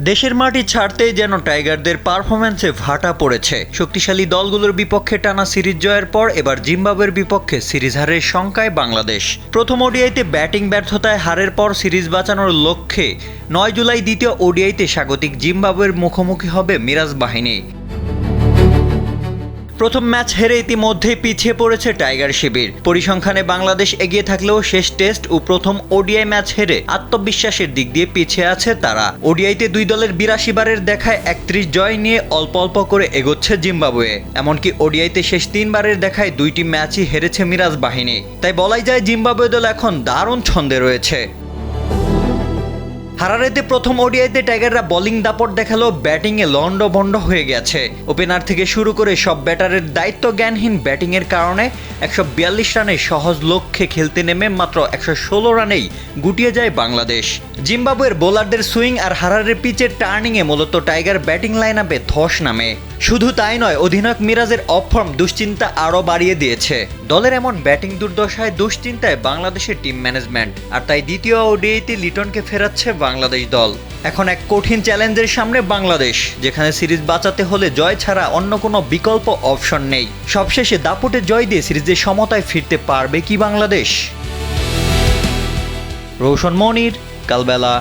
দেশের মাটি ছাড়তেই যেন টাইগারদের পারফরম্যান্সে ভাটা পড়েছে। শক্তিশালী দলগুলোর বিপক্ষে টানা সিরিজ জয়ের পর এবার জিম্বাবুয়ের বিপক্ষে সিরিজ হারের শঙ্কায় বাংলাদেশ। প্রথম ওডিআইতে ব্যাটিং ব্যর্থতায় হারের পর সিরিজ বাঁচানোর লক্ষ্যে 9 জুলাই দ্বিতীয় ওডিআইতে স্বাগতিক জিম্বাবুয়ের মুখোমুখি হবে মিরাজ বাহিনী। প্রথম ম্যাচ হেরে ইতিমধ্যেই পিছিয়ে পড়েছে টাইগার শিবির। পরিসংখ্যানে বাংলাদেশ এগিয়ে থাকলেও শেষ টেস্ট ও প্রথম ওডিআই ম্যাচ হেরে আত্মবিশ্বাসের দিক দিয়ে পিছিয়ে আছে তারা। ওডিআইতে দুই দলের 82 বারের দেখায় 31 জয় নিয়ে অল্প অল্প করে এগোচ্ছে জিম্বাবুয়ে। এমনকি ওডিআইতে শেষ 3 বারের দেখায় 2টি ম্যাচই হেরেছে মিরাজ বাহিনী। তাই বলাই যায় জিম্বাবুয়ে দল এখন দারুণ ছন্দে রয়েছে। হারারেতে প্রথম ওডিআইতে টাইগাররা বোলিং দাপট দেখালেও ব্যাটিংয়ে লন্ডভন্ড হয়ে গেছে। ওপেনার থেকে শুরু করে সব ব্যাটারের দায়িত্ব জ্ঞানহীন ব্যাটিংয়ের কারণে 142 রানে সহজ লক্ষ্যে খেলতে নেমে মাত্র 116 রানেই গুটিয়ে যায় বাংলাদেশ। জিম্বাবুয়ের বোলারদের সুইং আর হারারের পিচের টার্নিংয়ে মূলত টাইগার ব্যাটিং লাইনআপে ধস নামে। শুধু তাই নয়, অধিনায়ক মিরাজের অফর্ম দুশ্চিন্তা আরও বাড়িয়ে দিয়েছে। দলের এমন ব্যাটিং দুর্দশায় দুশ্চিন্তায় বাংলাদেশের টিম ম্যানেজমেন্ট, আর তাই দ্বিতীয় ওডিআইতে লিটনকে ফেরাচ্ছে বাংলাদেশ দল। এখন এক কঠিন চ্যালেঞ্জের সামনে বাংলাদেশ, যেখানে সিরিজ বাঁচাতে হলে জয় ছাড়া অন্য কোনো বিকল্প অপশন নেই। সবশেষে দাপটে জয় দিয়ে সিরিজের সমতায় ফিরতে পারবে কি বাংলাদেশ? রৌশন মনির, কালবেলা।